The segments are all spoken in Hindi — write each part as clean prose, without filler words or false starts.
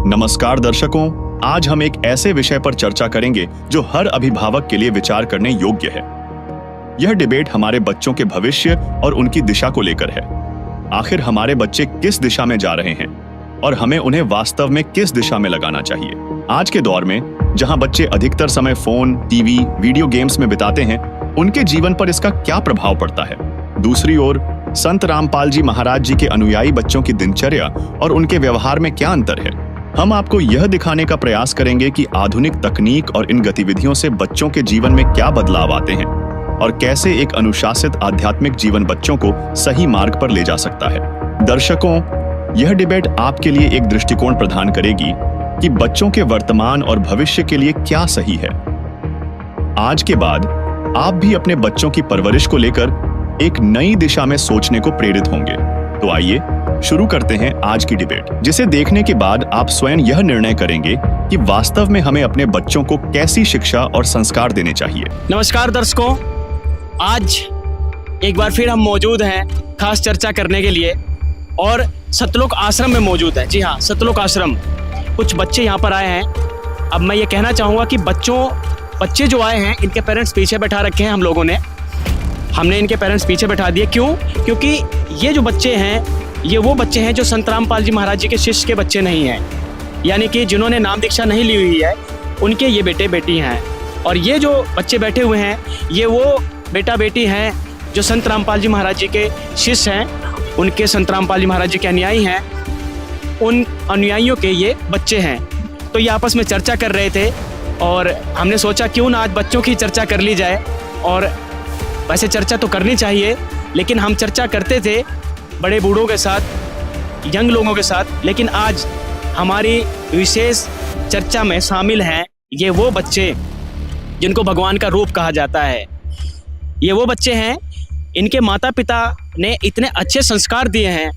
नमस्कार दर्शकों, आज हम एक ऐसे विषय पर चर्चा करेंगे जो हर अभिभावक के लिए विचार करने योग्य है। यह डिबेट हमारे बच्चों के भविष्य और उनकी दिशा को लेकर है। आखिर हमारे बच्चे किस दिशा में जा रहे हैं और हमें उन्हें वास्तव में किस दिशा में लगाना चाहिए। आज के दौर में जहां बच्चे अधिकतर समय फोन, टीवी, वीडियो गेम्स में बिताते हैं, उनके जीवन पर इसका क्या प्रभाव पड़ता है। दूसरी ओर संत रामपाल जी महाराज जी के अनुयायी बच्चों की दिनचर्या और उनके व्यवहार में क्या अंतर है। हम आपको यह दिखाने का प्रयास करेंगे कि आधुनिक तकनीक और इन गतिविधियों से बच्चों के जीवन में क्या बदलाव आते हैं और कैसे एक अनुशासित आध्यात्मिक जीवन बच्चों को सही मार्ग पर ले जा सकता है। दर्शकों, यह डिबेट आपके लिए एक दृष्टिकोण प्रदान करेगी कि बच्चों के वर्तमान और भविष्य के लिए क्या सही है। आज के बाद आप भी अपने बच्चों की परवरिश को लेकर एक नई दिशा में सोचने को प्रेरित होंगे। तो आइए शुरू करते हैं आज की डिबेट, जिसे देखने के बाद आप स्वयं यह निर्णय करेंगे कि वास्तव में हमें अपने बच्चों को कैसी शिक्षा और संस्कार देने चाहिए। नमस्कार दर्शकों, आज एक बार फिर हम मौजूद हैं खास चर्चा करने के लिए और सतलोक आश्रम में मौजूद है। जी हाँ, सतलोक आश्रम। कुछ बच्चे यहाँ पर आए हैं। अब मैं ये कहना चाहूँगा कि बच्चे जो आए हैं, इनके पेरेंट्स पीछे बैठा रखे हैं। हमने इनके पेरेंट्स पीछे बैठा दिए। क्यों? क्योंकि ये जो बच्चे हैं, ये वो बच्चे हैं जो संत रामपाल जी महाराज जी के शिष्य के बच्चे नहीं हैं, यानी कि जिन्होंने नाम दीक्षा नहीं ली हुई है, उनके ये बेटे बेटी हैं। और ये जो बच्चे बैठे हुए हैं, ये वो बेटा बेटी हैं जो संत रामपाल जी महाराज जी के शिष्य हैं, उनके संत रामपाल जी महाराज जी के अनुयायी हैं, उन अनुयायियों के ये बच्चे हैं। तो ये आपस में चर्चा कर रहे थे और हमने सोचा क्यों ना आज बच्चों की चर्चा कर ली जाए। और वैसे चर्चा तो करनी चाहिए, लेकिन हम चर्चा करते थे बड़े बूढ़ों के साथ, यंग लोगों के साथ, लेकिन आज हमारी विशेष चर्चा में शामिल हैं ये वो बच्चे जिनको भगवान का रूप कहा जाता है। ये वो बच्चे हैं, इनके माता पिता ने इतने अच्छे संस्कार दिए हैं।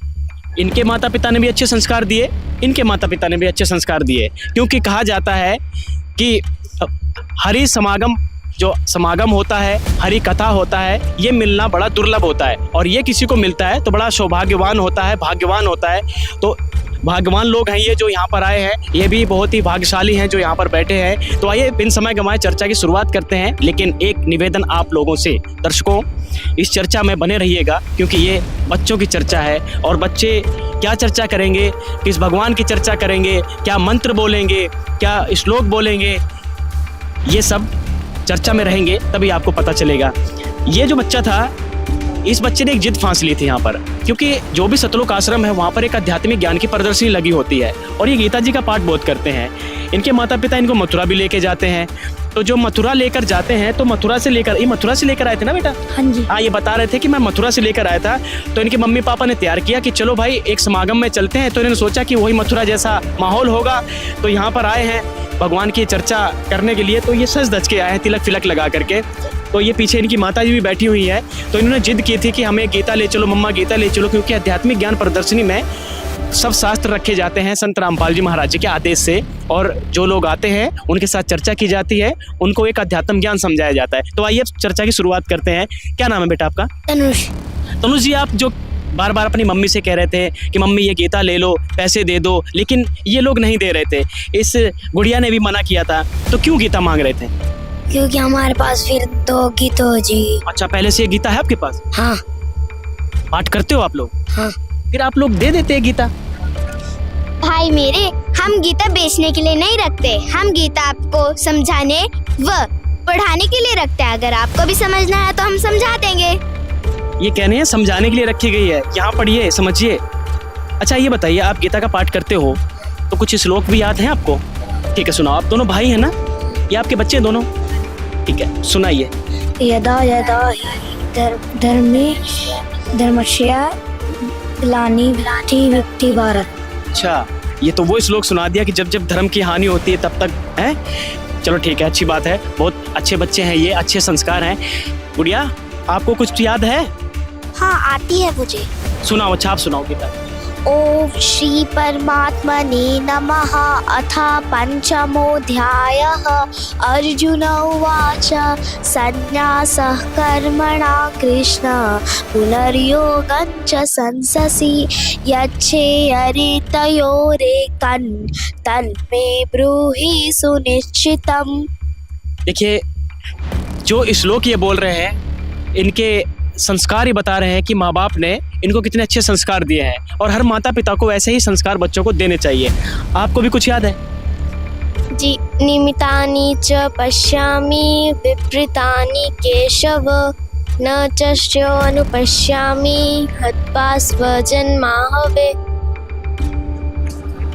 इनके माता पिता ने भी अच्छे संस्कार दिए, इनके माता पिता ने भी अच्छे संस्कार दिए। क्योंकि कहा जाता है कि हरि समागम, जो समागम होता है, हरि कथा होता है, ये मिलना बड़ा दुर्लभ होता है और ये किसी को मिलता है तो बड़ा सौभाग्यवान होता है, भाग्यवान होता है। तो भाग्यवान लोग हैं ये जो यहाँ पर आए हैं, ये भी बहुत ही भाग्यशाली हैं जो यहाँ पर बैठे हैं। तो आइए बिन समय गंवाए चर्चा की शुरुआत करते हैं। लेकिन एक निवेदन आप लोगों से, दर्शकों, इस चर्चा में बने रहिएगा क्योंकि ये बच्चों की चर्चा है। और बच्चे क्या चर्चा करेंगे, किस भगवान की चर्चा करेंगे, क्या मंत्र बोलेंगे, क्या श्लोक बोलेंगे, ये सब चर्चा में रहेंगे, तभी आपको पता चलेगा। ये जो बच्चा था, इस बच्चे ने एक जिद फांस ली थी यहाँ पर, क्योंकि जो भी सतलोक आश्रम है वहाँ पर एक आध्यात्मिक ज्ञान की प्रदर्शनी लगी होती है और ये गीता जी का पाठ बहुत करते हैं। इनके माता पिता इनको मथुरा भी लेके जाते हैं। तो जो मथुरा लेकर जाते हैं, तो मथुरा से लेकर आए थे ना बेटा? हाँ जी। हाँ, ये बता रहे थे कि मैं मथुरा से लेकर आया था। तो इनके मम्मी पापा ने तैयार किया कि चलो भाई एक समागम में चलते हैं। तो इन्होंने सोचा कि वही मथुरा जैसा माहौल होगा, तो यहाँ पर आए हैं भगवान की चर्चा करने के लिए। तो ये सज धज के आए हैं, तिलक फिलक लगा करके। तो ये पीछे इनकी माता जी भी बैठी हुई है। तो इन्होंने जिद की थी कि हमें गीता ले चलो, मम्मा गीता ले चलो, क्योंकि आध्यात्मिक ज्ञान प्रदर्शनी में सब शास्त्र रखे जाते हैं संत रामपाल जी महाराज जी के आदेश से, और जो लोग आते हैं उनके साथ चर्चा की जाती है, उनको एक अध्यात्म ज्ञान समझाया जाता है। तो आइए चर्चा की शुरुआत करते हैं। क्या नाम है बेटा आपका? तनुष जी, आप जो बार बार अपनी मम्मी से कह रहे थे कि मम्मी ये गीता ले लो, पैसे दे दो, लेकिन ये लोग नहीं दे रहे थे, इस गुड़िया ने भी मना किया था, तो क्यों गीता मांग रहे थे? क्योंकि हमारे पास फिर 2 गीता हो जाएगी। अच्छा, पहले से ये गीता है आपके पास? हाँ। पाठ करते हो आप लोग? हाँ। फिर आप लोग दे देते हैं गीता। भाई मेरे, हम गीता बेचने के लिए नहीं रखते, हम गीता आपको समझाने व पढ़ाने के लिए रखते हैं। अगर आपको भी समझना है तो हम समझा देंगे। ये कहने हैं समझाने के लिए रखी गई है, यहाँ पढ़िए, समझिए। अच्छा ये बताइए, आप गीता का पाठ करते हो तो कुछ श्लोक भी याद है आपको? ठीक है, सुनाओ। आप दोनों भाई हैं ना? ये आपके बच्चे दोनों? ठीक है, सुनाइए। यदा यदा हि धर्मस्य ग्लानिर्भवति भारत। अच्छा, ये तो वो श्लोक सुना दिया कि जब जब धर्म की हानि होती है तब तक है। चलो ठीक है, अच्छी बात है, बहुत अच्छे बच्चे हैं ये, अच्छे संस्कार हैं। गुड़िया, आपको कुछ याद है? हाँ, आती है मुझे। सुनाओ, अच्छा आप सुनाओ गीता। ओम श्री परमात्मने नमः। अथ पंचमोऽध्यायः। अर्जुन उवाच संन्यासः कर्मणा कृष्ण पुनर्योगं च संससि यच्छेयरितयोरेकं तन्मे ब्रूहि सुनिश्चितम्। देखिए, जो श्लोक ये बोल रहे हैं, इनके संस्कार ही बता रहे हैं कि माँ बाप ने इनको कितने अच्छे संस्कार दिए हैं और हर माता पिता को ऐसे ही संस्कार बच्चों को देने चाहिए। आपको भी कुछ याद है? जी, निमितानि च पश्यामि विपरीतानि केशव न च श्रेयोऽनुपश्यामि हत्वा स्वजन्माहवे।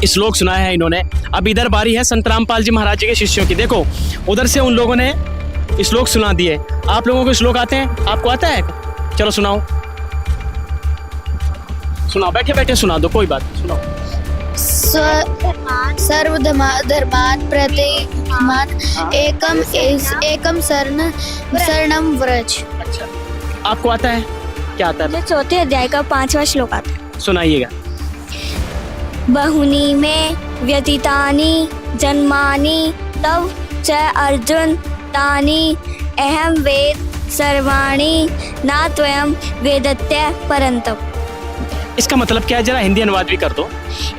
श्लोक सुना है इन्होंने। अब इधर बारी है संत रामपाल जी महाराज जी के शिष्यों की। देखो, उधर से उन लोगों ने श्लोक सुना दिए। आप लोगों को श्लोक आते हैं? आपको आता है? चलो सुनाओ, सुनाओ, बैठे बैठे सुना दो, कोई बात नहीं, सुनाओ। सर्वधर्मात् प्रत्येकम् एकम शरणं व्रज। अच्छा, आपको आता है? क्या आता है? चौथे अध्याय का 5वां श्लोक आता है। सुनाइएगा। बहुनी में व्यतीतानि जन्मानि तव च अर्जुन तानि अहम वेद सर्वाणि न त्वयं वेदत्य परंतप। इसका मतलब क्या है? जरा हिंदी अनुवाद भी कर दो।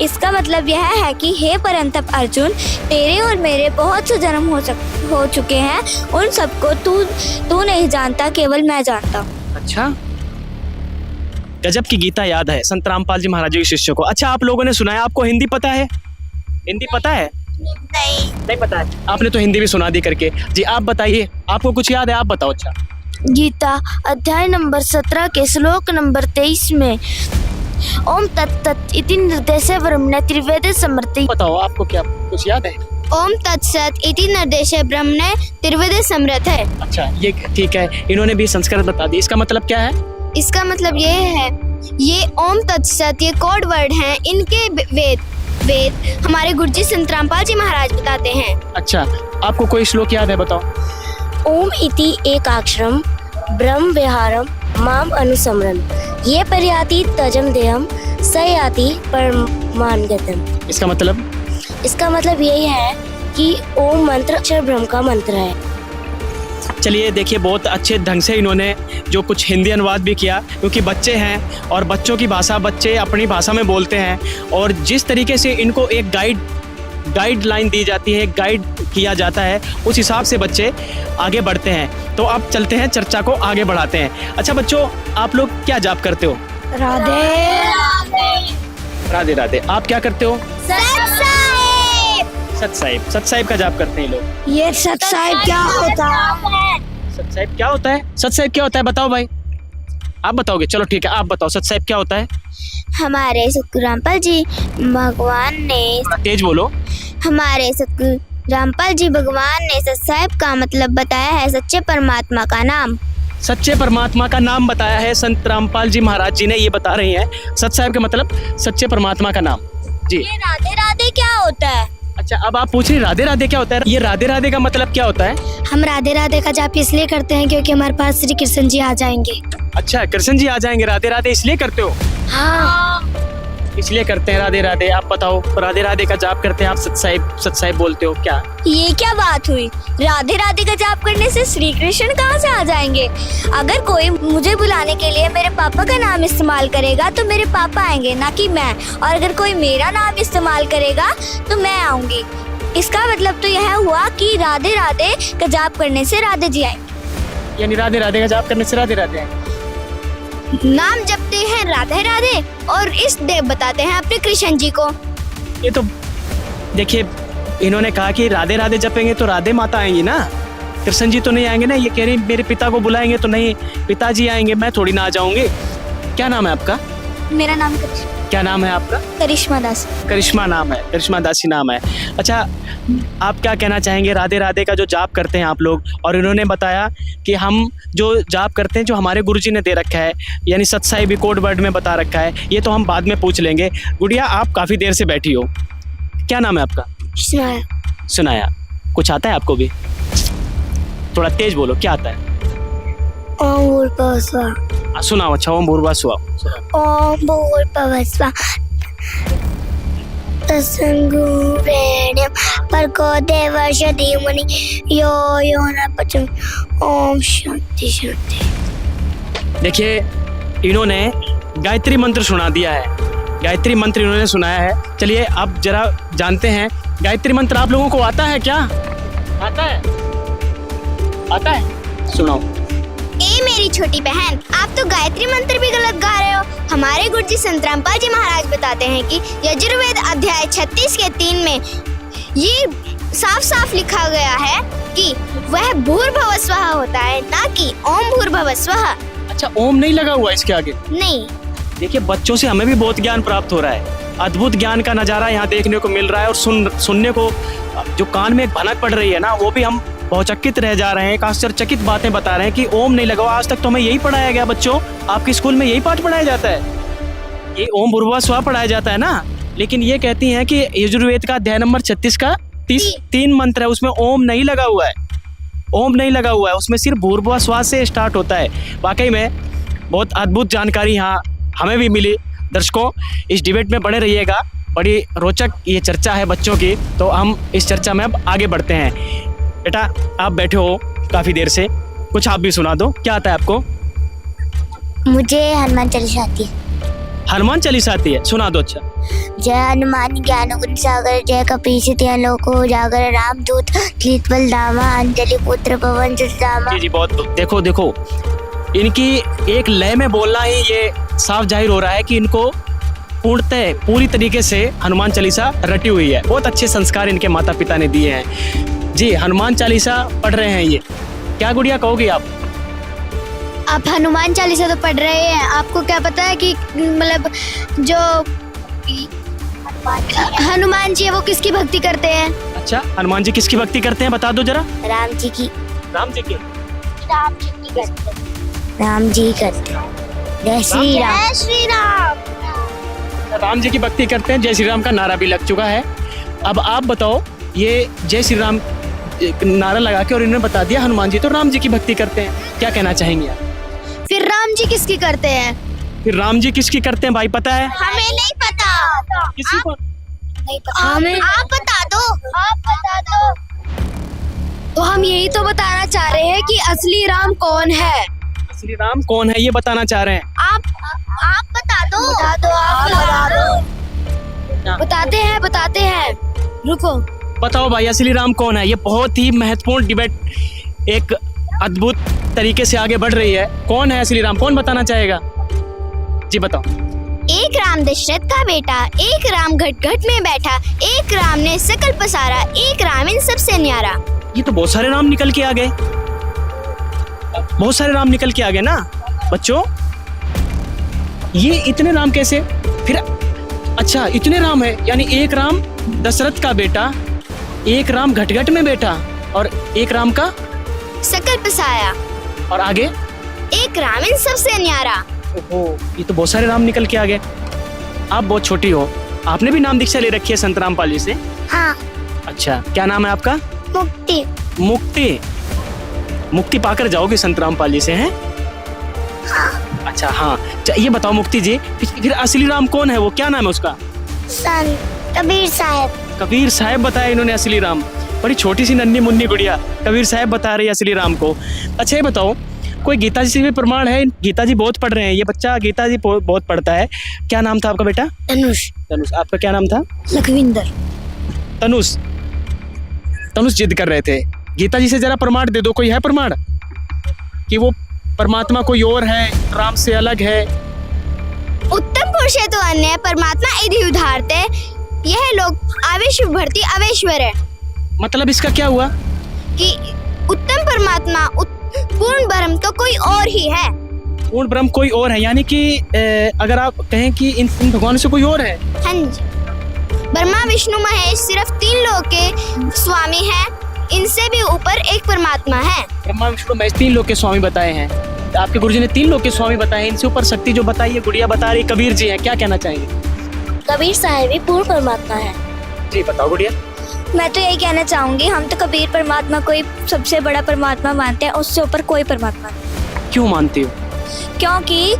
इसका मतलब यह है कि हे परंतप अर्जुन, तेरे और मेरे बहुत से जन्म हो चुके हैं, उन सबको तू नहीं जानता, केवल मैं जानता हूँ। अच्छा, गजब की गीता याद है संत रामपाल जी महाराज जी के शिष्यों को। अच्छा, आप लोगों ने सुना है, आपको हिंदी पता है? हिंदी पता है? नहीं पता है। आपने तो हिंदी भी सुना दी करके। जी, आप बताइए, आपको कुछ याद है? आप बताओ। अच्छा, गीता अध्याय नंबर 17 के श्लोक नंबर 23 में ओम तत्सत इति निर्देशे ब्रह्मणे त्रिवेदे समृति। बताओ, आपको क्या कुछ याद है? ओम तत्सत इति निर्देशे ब्रह्मणे त्रिवेदे समृत है। अच्छा, ये ठीक है, इन्होंने भी संस्कृत बता दी। इसका मतलब क्या है? इसका मतलब ये है, ये ओम तत्सत ये कोड वर्ड हैं, इनके वेद हमारे गुरुजी संत रामपाल जी महाराज बताते हैं। अच्छा, आपको कोई श्लोक याद है? बताओ। ओम इति एकाक्षरम ब्रह्म विहारम माम अनुसमरन ये पर्याति तजम देहम स याति परमानगतम। इसका मतलब? इसका मतलब यही है कि ओम मंत्र अक्षर ब्रह्म का मंत्र है। चलिए, देखिए, बहुत अच्छे ढंग से इन्होंने जो कुछ हिंदी अनुवाद भी किया, क्योंकि बच्चे हैं और बच्चों की भाषा बच्चे अपनी भाषा में बोलते हैं, और जिस तरीके से इनको एक गाइडलाइन दी जाती है, गाइड किया जाता है, उस हिसाब से बच्चे आगे बढ़ते हैं। तो अब चलते हैं, चर्चा को आगे बढ़ाते हैं। अच्छा बच्चों, आप लोग क्या जाप करते हो? राधे राधे राधे। आप क्या करते हो? सत साहिब का जाप करते हैं लोग। ये सत साहिब क्या होता है? सत साहिब क्या होता है? सत साहिब क्या होता है? बताओ भाई, आप बताओगे? चलो ठीक है, आप बताओ, सत साहिब क्या होता है? हमारे सतगुरु रामपाल जी भगवान ने, तेज बोलो। हमारे सतगुरु रामपाल जी भगवान ने सत साहिब का मतलब बताया है सच्चे परमात्मा का नाम। सच्चे परमात्मा का नाम बताया है संत रामपाल जी महाराज जी ने, ये बता रही हैं सत साहिब का मतलब सच्चे परमात्मा का नाम। जी, ये राधे राधे क्या होता है? अच्छा, अब आप पूछ रही राधे राधे क्या होता है? ये राधे राधे का मतलब क्या होता है? हम राधे राधे का जाप इसलिए करते हैं क्योंकि हमारे पास श्री कृष्ण जी आ जाएंगे। अच्छा, कृष्ण जी आ जाएंगे, राधे राधे इसलिए करते हो? हाँ, इसलिए करते हैं राधे राधे। आप बताओ, राधे राधे का जाप करते हैं आप, सत साहिब बोलते हो क्या? ये क्या बात हुई? राधे राधे का जाप करने से श्री कृष्ण कहाँ से आ जाएंगे? अगर कोई मुझे बुलाने के लिए मेरे पापा का नाम इस्तेमाल करेगा तो मेरे पापा आएंगे, ना कि मैं। और अगर कोई मेरा नाम इस्तेमाल करेगा तो मैं आऊंगी। इसका मतलब तो यह हुआ कि राधे राधे का जाप करने से राधे जी आएंगे। यानी राधे राधे का जाप करने से राधे राधे आएंगे। नाम जपते हैं राधे राधे और इष्ट देव बताते हैं अपने कृष्ण जी को। ये तो देखिए, इन्होंने कहा कि राधे राधे जपेंगे तो राधे माता आएंगी ना, कृष्ण जी तो नहीं आएंगे ना। ये कह रही मेरे पिता को बुलाएंगे तो नहीं, पिताजी आएंगे, मैं थोड़ी ना आ जाऊंगी। क्या नाम है आपका? मेरा नाम क्या नाम है आपका? करिश्मा दास। करिश्मा नाम है, करिश्मा दासी नाम है। अच्छा, आप क्या कहना चाहेंगे? राधे राधे का जो जाप करते हैं आप लोग, और इन्होंने बताया कि हम जो जाप करते हैं जो हमारे गुरुजी ने दे रखा है, यानी सत साहिब भी कोड वर्ड में बता रखा है, ये तो हम बाद में पूछ लेंगे। गुड़िया, आप काफ़ी देर से बैठी हो, क्या नाम है आपका? सुनाया। कुछ आता है आपको भी? थोड़ा तेज बोलो, क्या आता है? ओम भूर्भुवः स्वः। सुनाओ। अच्छा, ओम भूर्भुवः स्वः। ओम भूर्भुवः स्वः तस्संगु प्रेण्यं पर्को देवर्ष धीमहि यो यो न पचम। ओम शांति शांति। देखिए इन्होंने गायत्री मंत्र सुना दिया है, गायत्री मंत्र इन्होंने सुनाया है। चलिए अब जरा जानते हैं गायत्री मंत्र आप लोगों को आता है क्या? आता है? आता है? सुनाओ। ए मेरी छोटी बहन, आप तो गायत्री मंत्र भी गलत गा रहे हो। हमारे गुरुजी संत रामपाल जी महाराज बताते हैं कि यजुर्वेद अध्याय 36 के 3 में ये साफ साफ लिखा गया है कि वह भूर्भुवः स्वः होता है, ना कि ओम भूर्भुवः स्वः। अच्छा, ओम नहीं लगा हुआ इसके आगे? नहीं। देखिए बच्चों से हमें भी बहुत ज्ञान प्राप्त हो रहा है, अद्भुत ज्ञान का नजारा यहाँ देखने को मिल रहा है। और सुनने को जो कान में एक भनक पड़ रही है ना, वो भी हम बहुचकित रह जा रहे हैं, आश्चर्यचकित बातें बता रहे हैं कि ओम नहीं लगा हुआ। आज तक तो हमें यही पढ़ाया गया बच्चों, आपके स्कूल में यही पाठ पढ़ाया जाता है, ये ओम भूर्भुवः स्वः पढ़ाया जाता है ना। लेकिन ये कहती हैं कि यजुर्वेद का अध्याय नंबर 36 का 3 मंत्र है, उसमें ओम नहीं लगा हुआ है, ओम नहीं लगा हुआ है, उसमें सिर्फ भूर्भुवः स्वः से स्टार्ट होता है। वाकई में बहुत अद्भुत जानकारी यहाँ हमें भी मिली। दर्शकों इस डिबेट में बने रहिएगा, बड़ी रोचक ये चर्चा है बच्चों की। तो हम इस चर्चा में अब आगे बढ़ते हैं। बेटा आप बैठे हो काफ़ी देर से, कुछ आप भी सुना दो, क्या आता है आपको? मुझे हनुमान चालीसा आती है। हनुमान चालीसा आती है, सुना दो। अच्छा। जय हनुमान ज्ञान गुण सागर, जय कपीस लोको उजागर, रामदूत कृत बलधामा, अंजलि पुत्र पवन सुतधामा। जी बहुत देखो देखो, इनकी एक लय में बोलना ही ये साफ जाहिर हो रहा है कि इनको पूर्णतः पूरी तरीके से हनुमान चालीसा रटी हुई है। बहुत अच्छे संस्कार इनके माता पिता ने दिए हैं। जी हनुमान चालीसा पढ़ रहे हैं ये, क्या गुड़िया कहोगी आप? आप हनुमान चालीसा तो पढ़ रहे हैं, आपको क्या पता है कि मतलब जो हनुमान जी है वो किसकी भक्ति करते हैं? अच्छा, हनुमान जी किसकी भक्ति करते हैं बता दो जरा। राम जी की। राम जी की? राम जी की करते हैं। राम जी करते हैं। जय श्री राम। जय श्री राम। राम जी की भक्ति करते हैं, जय श्री राम का नारा भी लग चुका है। अब आप बताओ, ये जय श्री राम नारा लगा के और इन्होंने बता दिया हनुमान जी तो राम जी की भक्ति करते हैं, क्या कहना चाहेंगे आप? फिर राम जी किसकी करते हैं? फिर राम जी किसकी करते हैं भाई, पता है? हमें नहीं पता। किसी को नहीं पता हमें आप बता दो। आप बता दो। तो हम यही तो बताना चाह रहे हैं कि असली राम कौन है। श्री राम कौन है ये बताना चाह रहे हैं। आप बता दो। बता दो, आप बता दो। बताते हैं। रुको। बताओ भाई असली राम कौन है। ये बहुत ही महत्वपूर्ण डिबेट एक अद्भुत तरीके से आगे बढ़ रही है। कौन है असली राम, कौन बताना चाहेगा? जी बताओ। एक राम दशरथ का बेटा, एक राम घट घट में बैठा, एक राम ने सकल पसारा, एक राम इन सबसे न्यारा। ये तो बहुत सारे राम निकल के आ गए, बहुत सारे राम निकल के आ गए ना बच्चों। ये इतने राम कैसे फिर? अच्छा इतने राम है, यानी एक राम दशरथ का बेटा, एक राम घटघट में बैठा और एक राम का सकल पसाया, और आगे एक राम इन सबसे न्यारा। ओहो, ये तो बहुत सारे राम निकल के आ गए। आप बहुत छोटी हो, आपने भी नाम दीक्षा ले रखी है संत रामपाल जी से? हाँ। अच्छा, क्या नाम है आपका? मुक्ति। मुक्ति। मुक्ति पाकर जाओगे संत रामपाल जी से, हैं? अच्छा हाँ, ये बताओ मुक्ति जी, फिर असली राम कौन है, वो क्या नाम है उसका? संत कबीर साहब। कबीर साहब बताया इन्होंने असली राम। बड़ी छोटी सी नन्ही मुन्नी गुड़िया कबीर साहब बता रही है असली राम को। अच्छा ये बताओ, कोई गीता जी से भी प्रमाण है? गीता जी बहुत पढ़ रहे हैं, ये बच्चा गीता जी बहुत पढ़ता है। क्या नाम था आपका बेटा? तनुष। तनुष। आपका क्या नाम था? लखविंदर। तनुष। तनुष जिद कर रहे थे, गीता जी से जरा प्रमाण दे दो, कोई है प्रमाण कि वो परमात्मा कोई और है, राम से अलग है? उत्तम पुरुष है तो अन्य, परमात्मा इधि उधारते, यह लोग आवेश भरती अवेश्वर है। मतलब इसका क्या हुआ? कि उत्तम परमात्मा पूर्ण ब्रह्म तो कोई और ही है। पूर्ण ब्रह्म कोई और है, यानी कि अगर आप कहें कि इन भगवान से कोई और है? हाँ जी। ब्रह्मा विष्णु महेश सिर्फ 3 लोक के स्वामी हैं, इनसे भी ऊपर एक परमात्मा है। ब्रह्मा विष्णु महेश 3 लोक के स्वामी बताए हैं, आपके गुरुजी ने 3 लोक के स्वामी बताए हैं। इनसे ऊपर शक्ति जो बताई है गुड़िया बता रही कबीर जी हैं, क्या कहना चाहेंगे? कबीर साहब भी पूर्ण परमात्मा है। जी बताओ गुड़िया। मैं तो यही कहना चाहूंगी, हम तो कबीर परमात्मा को ही सबसे बड़ा परमात्मा मानते हैं, उससे ऊपर कोई परमात्मा नहीं। क्यों मानती हो? क्योंकि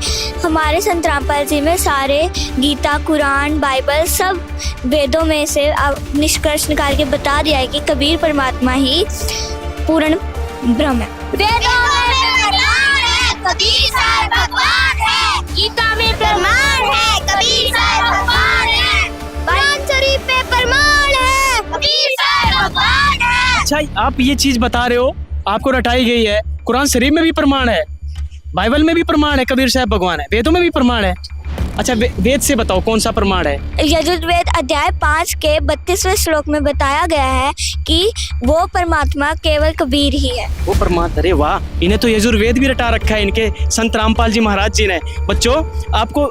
हमारे संत रामपाल जी में सारे गीता, कुरान, बाइबल सब वेदों में से निष्कर्ष निकाल के बता दिया है कि कबीर परमात्मा ही पूर्ण ब्रह्म है। वेदों में प्रमाण है, कबीर साहब भगवान है। गीता में प्रमाण है, कबीर साहब भगवान है। कुरान शरीफ में प्रमाण है, कबीर साहब भगवान है। अच्छा, आप ये चीज बता रहे हो, आपको रटाई गई है, कुरान शरीफ में भी प्रमाण है, बाइबल में भी प्रमाण है, कबीर साहब भगवान है, वेदों में भी प्रमाण है। अच्छा, वेद से बताओ कौन सा प्रमाण है? यजुर्वेद अध्याय 5 के 32वें श्लोक में बताया गया है कि वो परमात्मा केवल कबीर ही है। वो परमात्मा, अरे वाह, इन्हें तो यजुर्वेद भी रटा रखा है इनके संत रामपाल जी महाराज जी ने। बच्चों,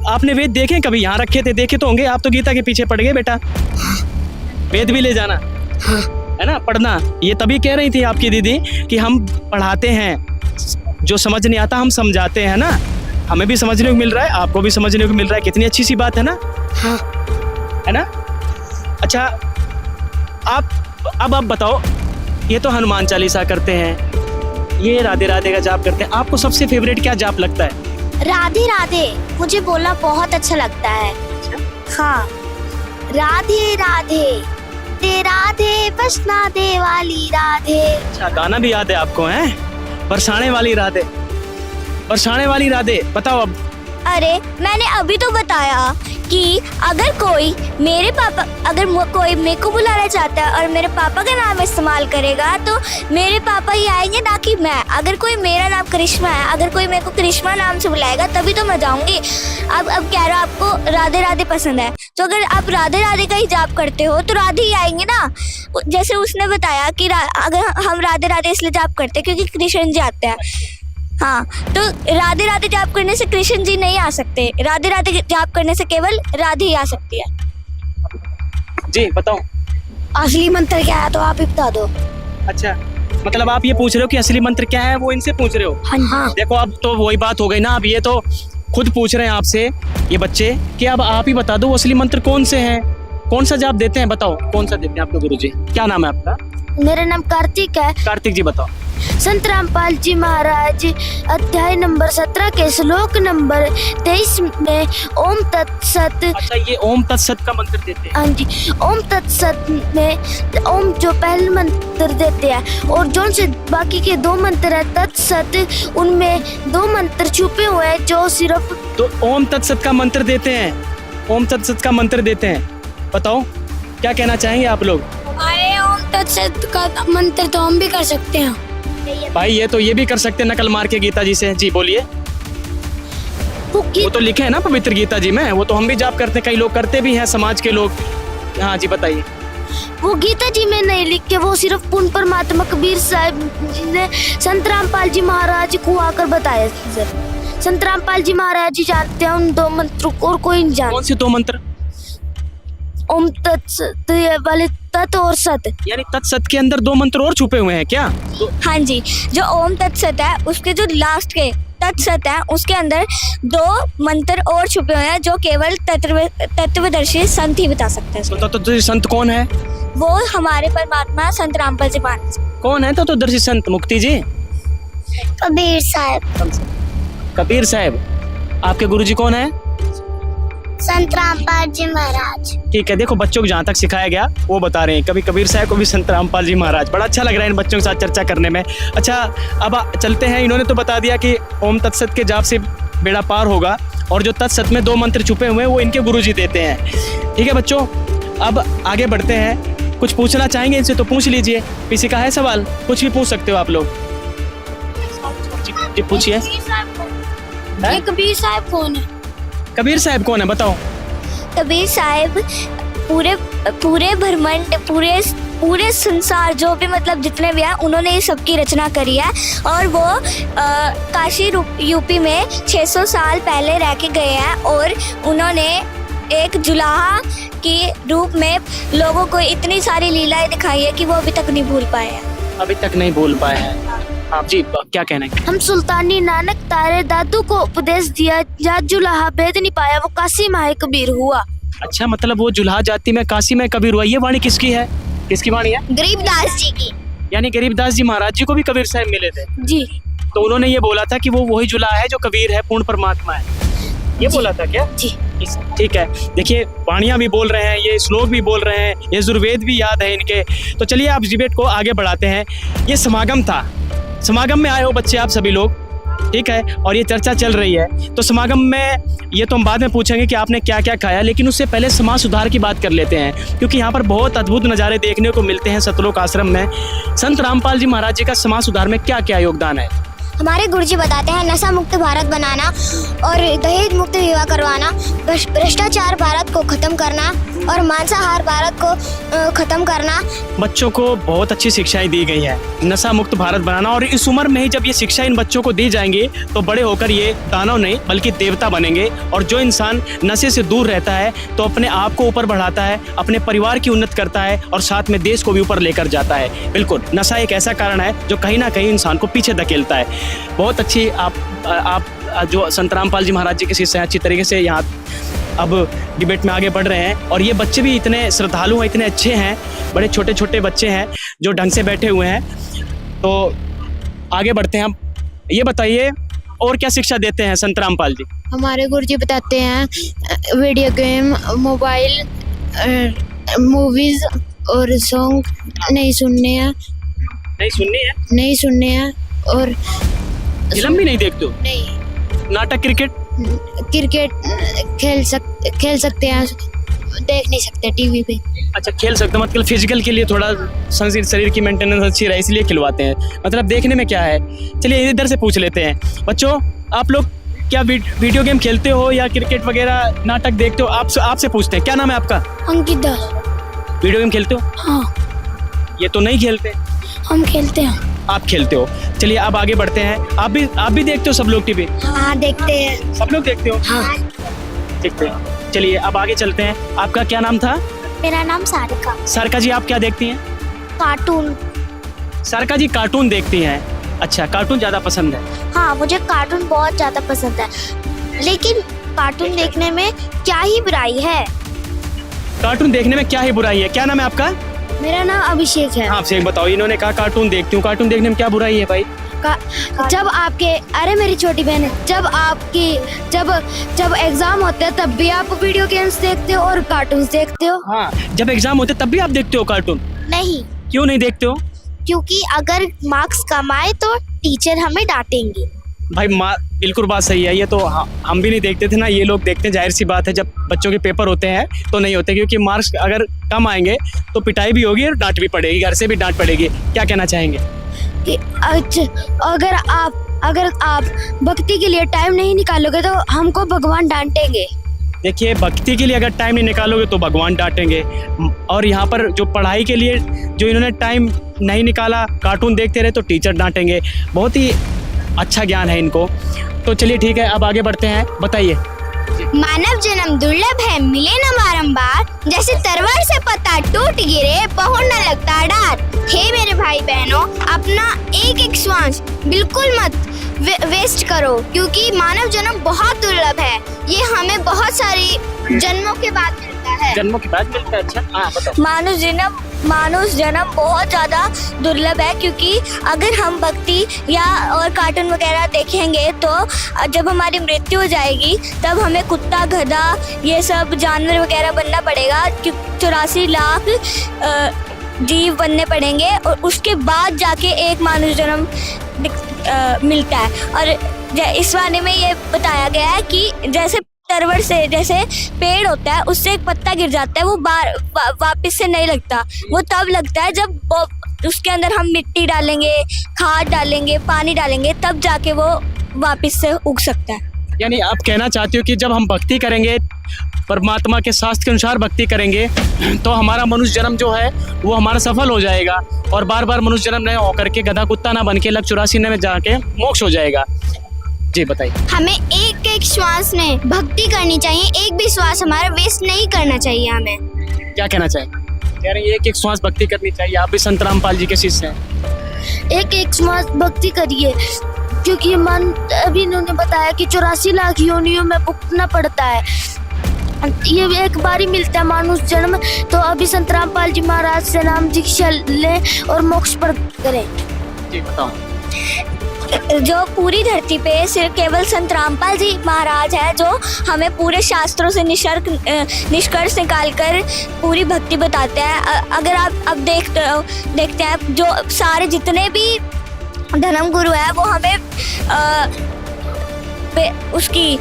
आपने वेद देखे कभी? यहाँ रखे थे, देखे तो होंगे। आप तो गीता के पीछे पड़ गए बेटा। वेद भी ले जाना है ना, पढ़ना। ये तभी कह रही थी आपकी दीदी कि हम पढ़ाते हैं, जो समझ नहीं आता हम समझाते हैं ना। हमें भी समझने को मिल रहा है, आपको भी समझने को मिल रहा है। कितनी अच्छी सी बात है ना। हाँ। है ना। अच्छा, अब आप बताओ, ये तो हनुमान चालीसा करते हैं, ये राधे राधे का जाप करते हैं, आपको सबसे फेवरेट क्या जाप लगता है? राधे राधे मुझे बोलना बहुत अच्छा लगता है। हाँ, राधे राधे ते राधे बसना दे वाली राधे। अच्छा, गाना भी याद है आपको? हैं, बरसाने वाली राधे, बरसाने वाली राधे। बताओ अब। अरे मैंने अभी तो बताया कि अगर कोई मेरे को बुलाना चाहता है और मेरे पापा का नाम इस्तेमाल करेगा तो मेरे पापा ही आएंगे, ना कि मैं। अगर कोई, मेरा नाम करिश्मा है, अगर कोई मेरे को करिश्मा नाम से बुलाएगा तभी तो मैं जाऊंगी। अब कह रहा आपको राधे राधे पसंद है, तो अगर आप राधे राधे का ही जाप करते हो तो राधे ही आएंगे ना। जैसे उसने बताया कि अगर हम राधे राधे इसलिए जाप करते हैं क्योंकि कृष्ण जी आते हैं। हाँ, तो राधे राधे जाप करने से कृष्ण जी नहीं आ सकते, राधे राधे जाप करने से केवल राधे ही आ सकती है। जी बताओ, असली मंत्र क्या है तो आप ही बता दो। अच्छा, मतलब आप ये पूछ रहे हो कि असली मंत्र क्या है, वो इनसे पूछ रहे हो? हाँ। देखो, अब तो वही बात हो गई ना। अब ये तो खुद पूछ रहे हैं आपसे ये बच्चे कि अब आप ही बता दो वो असली मंत्र कौन से हैं, कौन सा जाप देते हैं? बताओ कौन सा देते हैं आपके गुरुजी। क्या नाम है आपका? मेरा नाम कार्तिक है। कार्तिक जी बताओ। संत रामपाल जी महाराज अध्याय नंबर 17 के श्लोक नंबर 23 में ओम तत्सत। अच्छा, ये ओम तत्सत का मंत्र देते हैं? हाँ जी, ओम तत्सत में ओम जो पहले मंत्र देते हैं और जो से बाकी के 2 मंत्र है तत्सत, उनमें 2 मंत्र छुपे हुए हैं जो सिर्फ। तो ओम तत्सत का मंत्र देते हैं, ओम तत्सत का मंत्र देते हैं। बताओ क्या कहना चाहेंगे आप लोग? अरे ओम तत्सत का मंत्र तो हम भी कर सकते हैं भाई। ये भी कर सकते हैं नकल मार के गीता जी से। जी बोलिए। वो तो लिखे है ना पवित्र गीता जी में, वो तो हम भी जाप करते हैं, कई लोग करते भी हैं समाज के लोग। हाँ जी बताइए। वो गीता जी में नहीं लिख के, वो सिर्फ पूर्ण परमात्मा कबीर साहब जी ने संत रामपाल जी महाराज को आकर बताया। संत रामपाल जी महाराज जी जानते हैं उन 2 मंत्रों को और कोई नहीं जानता। कौन से 2 मंत्र? ओम तत्सत वाले तत् और सत, यानी तत्सत के अंदर 2 मंत्र और छुपे हुए हैं क्या? हाँ जी, जो ओम तत्सत है उसके जो लास्ट के तत्सत है उसके अंदर 2 मंत्र और छुपे हुए हैं जो केवल तत्वदर्शी संत ही बता सकते हैं। तो तत्वदर्शी संत कौन है? वो हमारे परमात्मा संत रामपाल जी महाराज। कौन है तत्वदर्शी संत? मुक्ति जी? कबीर साहब। कबीर साहब। आपके गुरुजी कौन है? संत रामपाल जी महाराज। ठीक है, देखो बच्चों को जहाँ तक सिखाया गया वो बता रहे हैं, कभी कबीर साहब को भी संत रामपाल जी महाराज। बड़ा अच्छा लग रहा है इन बच्चों के साथ चर्चा करने में। अच्छा, अब चलते हैं। इन्होंने तो बता दिया कि ओम तत्सत के जाप से बेड़ा पार होगा, और जो तत्सत में 2 मंत्र छुपे हुए हैं वो इनके गुरुजी देते हैं। ठीक है बच्चों, अब आगे बढ़ते हैं। कुछ पूछना चाहेंगे इनसे तो पूछ लीजिए। किसी का है सवाल? कुछ भी पूछ सकते हो आप लोग। जी पूछिए। कबीर साहब कौन है? कबीर साहब कौन है बताओ? कबीर साहब पूरे ब्रह्मांड, पूरे संसार जो भी मतलब जितने भी हैं उन्होंने ये सबकी रचना करी है। और वो काशी यूपी में 600 साल पहले रह के गए हैं और उन्होंने एक जुलाहा के रूप में लोगों को इतनी सारी लीलाएं दिखाई है कि वो अभी तक नहीं भूल पाए हैं। अभी तक नहीं भूल पाए हैं आप जी, क्या कहना है? हम सुल्तानी नानक तारे दादू को उपदेश दिया, जा जुलाहा भेद नहीं पाया वो काशी माहे कबीर हुआ। अच्छा, मतलब वो जुलाहा जाति में काशी में कबीर हुआ। ये वाणी किसकी है? किसकी वाणी है? गरीबदास जी की। यानी गरीबदास जी महाराज जी को भी कबीर साहब मिले थे। जी। तो उन्होंने ये बोला था कि वो वही जुला है जो कबीर है, पूर्ण परमात्मा है, ये बोला था क्या? जी। ठीक है, देखिए वाणियाँ भी बोल रहे हैं, ये श्लोक भी बोल रहे हैं, ये यजुर्वेद भी याद है इनके। तो चलिए आप डिबेट को आगे बढ़ाते हैं। ये समागम था, समागम में आए हो बच्चे आप सभी लोग, ठीक है, और ये चर्चा चल रही है। तो समागम में ये तो हम बाद में पूछेंगे कि आपने क्या क्या खाया, लेकिन उससे पहले समाज सुधार की बात कर लेते हैं, क्योंकि यहाँ पर बहुत अद्भुत नज़ारे देखने को मिलते हैं सतलोक आश्रम में। संत रामपाल जी महाराज जी का समाज सुधार में क्या क्या योगदान है? हमारे गुरुजी बताते हैं नशा मुक्त भारत बनाना और दहेज मुक्त विवाह करवाना, भ्रष्टाचार भारत को खत्म करना और मांसाहार भारत को खत्म करना। बच्चों को बहुत अच्छी शिक्षाएं दी गई है, नशा मुक्त भारत बनाना, और इस उम्र में ही जब ये शिक्षा इन बच्चों को दी जाएंगी तो बड़े होकर ये दानव नहीं बल्कि देवता बनेंगे। और जो इंसान नशे से दूर रहता है तो अपने आप को ऊपर बढ़ाता है, अपने परिवार की उन्नत करता है और साथ में देश को भी ऊपर लेकर जाता है। बिल्कुल, नशा एक ऐसा कारण है जो कहीं ना कहीं इंसान को पीछे धकेलता है। बहुत अच्छी आप जो संत रामपाल जी महाराज जी के शिष्य हैं, अच्छी तरीके से यहाँ अब डिबेट में आगे बढ़ रहे हैं। और ये बच्चे भी इतने श्रद्धालु हैं, इतने अच्छे हैं, बड़े छोटे छोटे बच्चे हैं जो ढंग से बैठे हुए हैं। तो आगे बढ़ते हैं हम। ये बताइए और क्या शिक्षा देते हैं संत रामपाल जी? हमारे गुरुजी बताते हैं वीडियो गेम, मोबाइल, मूवीज और सॉन्ग नहीं सुनने हैं। नहीं सुनने हैं और फिल्म भी नहीं देखते हो? नहीं। नाटक, क्रिकेट खेल सकते हैं, देख नहीं सकते टीवी पे। अच्छा, खेल सकते, मतलब फिजिकल के लिए थोड़ा शरीर की मेंटेनेंस अच्छी रहे इसलिए खिलवाते हैं, मतलब देखने में क्या है। चलिए इधर से पूछ लेते हैं। बच्चों, आप लोग क्या वीडियो गेम खेलते हो या क्रिकेट वगैरह नाटक देखते हो? आपसे पूछते हैं, क्या नाम है आपका? अंकिता। वीडियो गेम खेलते हो? हाँ। ये तो नहीं खेलते। हम खेलते हैं। आप खेलते हो। चलिए अब आगे बढ़ते हैं। आप भी देखते हो सब लोग टीवी? हाँ, देखते हैं। सब लोग देखते हो? हाँ। देखते हैं। चलिए अब आगे चलते हैं। आपका क्या नाम था? मेरा नाम सारिका। सारिका जी, आप क्या देखती हैं? कार्टून। सारिका जी कार्टून देखती हैं। अच्छा, कार्टून ज़्यादा पसंद है? हाँ, मुझे कार्टून बहुत ज़्यादा पसंद है, लेकिन कार्टून देखने में क्या ही बुराई है? कार्टून देखने में क्या ही बुराई है? क्या नाम है आपका? मेरा नाम अभिषेक है। हाँ, आपसे एक बताओ, इन्होंने कहा कार्टून देखती हूँ, कार्टून देखने में क्या बुराई है भाई? जब आपके, अरे मेरी छोटी बहन है, जब एग्जाम होते हैं तब भी आप वीडियो गेम्स देखते हो और कार्टून देखते हो। हाँ, जब एग्जाम होते तब भी आप देखते हो कार्टून? नहीं। क्यों नहीं देखते हो? क्योंकि अगर मार्क्स कम आए तो टीचर हमें डांटेंगे। भाई बिल्कुल बात सही है। ये तो हम भी नहीं देखते थे ना, ये लोग देखते हैं। जाहिर सी बात है, जब बच्चों के पेपर होते हैं तो नहीं होते, क्योंकि मार्क्स अगर कम आएंगे तो पिटाई भी होगी और डांट भी पड़ेगी, घर से भी डांट पड़ेगी। क्या कहना चाहेंगे? कि अगर आप भक्ति के लिए टाइम नहीं निकालोगे तो हमको भगवान डांटेंगे। देखिए, भक्ति के लिए अगर टाइम नहीं निकालोगे तो भगवान डांटेंगे, और यहाँ पर जो पढ़ाई के लिए जो इन्होंने टाइम नहीं निकाला, कार्टून देखते रहे, तो टीचर डांटेंगे। बहुत ही अच्छा ज्ञान है इनको। तो चलिए ठीक है, अब आगे बढ़ते हैं। बताइए। मानव जन्म दुर्लभ है, मिले न बारंबार, जैसे तरवार से पत्ता टूट गिरे, पहुंच न लगता डार। हे मेरे भाई बहनों, अपना एक एक श्वास बिल्कुल मत वेस्ट करो, क्योंकि मानव जन्म बहुत दुर्लभ है। ये हमें बहुत सारी जन्मों के बाद मिलता है। जन्मों के बाद मिलता है? अच्छा, हाँ बताओ। मानव जन्म बहुत ज़्यादा दुर्लभ है, क्योंकि अगर हम भक्ति या और कार्टून वगैरह देखेंगे तो जब हमारी मृत्यु हो जाएगी तब हमें कुत्ता, गधा, ये सब जानवर वगैरह बनना पड़ेगा। 84 लाख जीव बनने पड़ेंगे और उसके बाद जाके एक मानव जन्म मिलता है। और इस वाले में ये बताया गया है कि जैसे तरवर से, जैसे पेड़ होता है, उससे एक पत्ता गिर जाता है, वो वापस से नहीं लगता। वो तब लगता है जब उसके अंदर हम मिट्टी डालेंगे, खाद डालेंगे, पानी डालेंगे, तब जाके वो वापस से उग सकता है। यानी आप कहना चाहते हो कि जब हम भक्ति करेंगे, परमात्मा के शास्त्र के अनुसार भक्ति करेंगे, तो हमारा मनुष्य जन्म जो है वो हमारा सफल हो जाएगा, और बार बार मनुष्य जन्म नहीं होकर के गधा कुत्ता ना बन के लग 84 में जाके मोक्ष हो जाएगा। जी बताइए। हमें एक एक श्वास में भक्ति करनी चाहिए, एक भी श्वास हमारा वेस्ट नहीं करना चाहिए। हमें क्या कहना चाहिए? कह रहे हैं एक श्वास भक्ति करनी चाहिए। आप भी संत रामपाल जी के शिष्य हैं। एक श्वास भक्ति करिए, क्योंकि अभी इन्होंने बताया कि 84 लाख योनियों में भुगतना पड़ता है। ये एक बार ही मिलता है मानुष जन्म, तो अभी संत रामपाल जी महाराज से नाम दीक्षा लें और मोक्ष प्राप्त करें। जी बताओ। जो पूरी धरती पे सिर्फ केवल संत रामपाल जी महाराज है जो हमें पूरे शास्त्रों से निष्कर्ष निकालकर पूरी भक्ति बताते हैं। अगर आप अब देखते हैं जो सारे जितने भी धर्म गुरु है वो हमें उसकी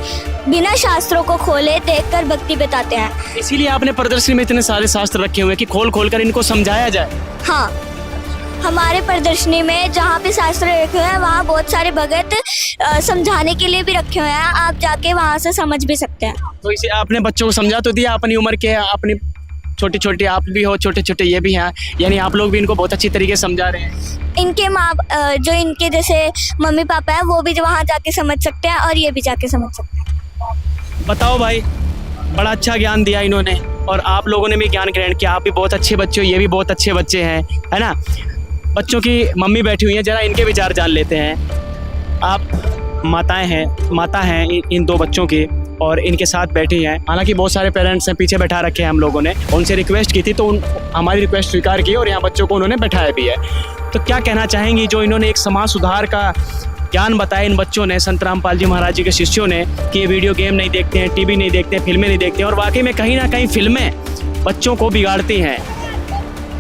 बिना शास्त्रों को खोले देखकर भक्ति बताते हैं। इसीलिए आपने प्रदर्शनी में इतने सारे शास्त्र रखे हुए हैं कि खोल खोल कर इनको समझाया जाए। हाँ, हमारे प्रदर्शनी में जहाँ पे शास्त्र रखे हुए हैं वहाँ बहुत सारे भगत समझाने के लिए भी रखे हुए हैं, आप जाके वहाँ से समझ भी सकते हैं। तो इसे आपने बच्चों को समझा तो दिया, अपनी उम्र के, अपनी छोटी छोटी आप भी हो, छोटे छोटे ये भी हैं, यानी आप लोग भी इनको बहुत अच्छी तरीके से समझा रहे हैं। इनके जो इनके जैसे मम्मी पापा है वो भी वहाँ जाके समझ सकते हैं और ये भी जाके समझ सकते हैं। बताओ भाई, बड़ा अच्छा ज्ञान दिया इन्होंने और आप लोगों ने भी ज्ञान ग्रहण किया। आप भी बहुत अच्छे बच्चे हो, ये भी बहुत अच्छे बच्चे हैं, है ना। बच्चों की मम्मी बैठी हुई है, जरा इनके विचार जान लेते हैं। आप माता हैं इन दो बच्चों की और इनके साथ बैठी हैं। हालांकि बहुत सारे पेरेंट्स हैं, पीछे बैठा रखे हैं हम लोगों ने, उनसे रिक्वेस्ट की थी तो हमारी रिक्वेस्ट स्वीकार की और यहाँ बच्चों को उन्होंने बैठाया भी है। तो क्या कहना चाहेंगी जो इन्होंने एक समाज सुधार का ज्ञान बताया इन बच्चों ने, संत रामपाल जी महाराज जी के शिष्यों ने, कि ये वीडियो गेम नहीं देखते हैं, टीवी नहीं देखते हैं, फिल्में नहीं देखते हैं। और वाकई में कहीं ना कहीं फिल्में बच्चों को बिगाड़ती हैं,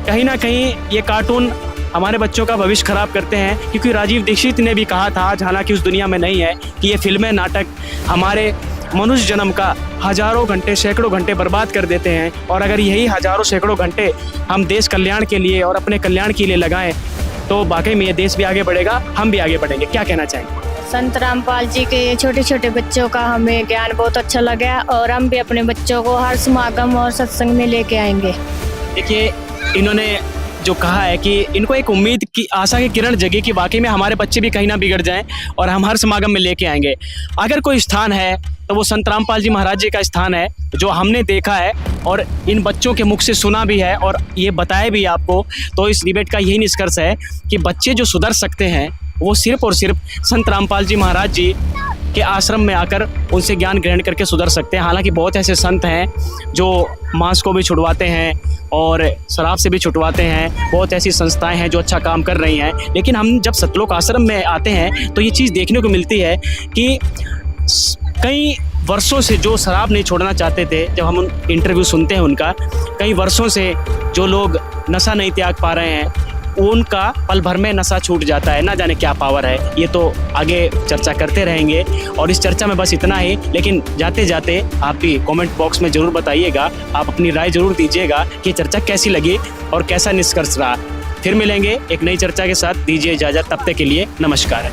कहीं ना कहीं ये कार्टून हमारे बच्चों का भविष्य खराब करते हैं। क्योंकि राजीव दीक्षित ने भी कहा था, आज हालांकि उस दुनिया में नहीं है, कि ये फिल्में नाटक हमारे मनुष्य जन्म का हजारों घंटे, सैकड़ों घंटे बर्बाद कर देते हैं। और अगर यही हजारों सैकड़ों घंटे हम देश कल्याण के लिए और अपने कल्याण के लिए लगाएं तो वाकई में ये देश भी आगे बढ़ेगा, हम भी आगे बढ़ेंगे। क्या कहना चाहेंगे? संत रामपाल जी के छोटे छोटे बच्चों का हमें ज्ञान बहुत अच्छा लगा और हम भी अपने बच्चों को हर समागम और सत्संग में लेके आएंगे। देखिए, इन्होंने जो कहा है कि इनको एक उम्मीद की, आशा की किरण जगी कि वाकई में हमारे बच्चे भी कहीं ना बिगड़ जाएं और हम हर समागम में लेके आएंगे। अगर कोई स्थान है तो वो संत रामपाल जी महाराज जी का स्थान है, जो हमने देखा है और इन बच्चों के मुख से सुना भी है और ये बताया भी आपको। तो इस डिबेट का यही निष्कर्ष है कि बच्चे जो सुधर सकते हैं वो सिर्फ और सिर्फ संत रामपाल जी महाराज जी के आश्रम में आकर उनसे ज्ञान ग्रहण करके सुधर सकते हैं। हालांकि बहुत ऐसे संत हैं जो मांस को भी छुड़वाते हैं और शराब से भी छुटवाते हैं, बहुत ऐसी संस्थाएं हैं जो अच्छा काम कर रही हैं। लेकिन हम जब सतलोक आश्रम में आते हैं तो ये चीज़ देखने को मिलती है कि कई वर्षों से जो शराब नहीं छोड़ना चाहते थे, जब हम इंटरव्यू सुनते हैं उनका, कई वर्षों से जो लोग नशा नहीं त्याग पा रहे हैं उनका पल भर में नशा छूट जाता है। ना जाने क्या पावर है, ये तो आगे चर्चा करते रहेंगे। और इस चर्चा में बस इतना ही, लेकिन जाते जाते आप भी कमेंट बॉक्स में ज़रूर बताइएगा, आप अपनी राय ज़रूर दीजिएगा कि चर्चा कैसी लगी और कैसा निष्कर्ष रहा। फिर मिलेंगे एक नई चर्चा के साथ, दीजिए इजाज़त, तब तक के लिए नमस्कार।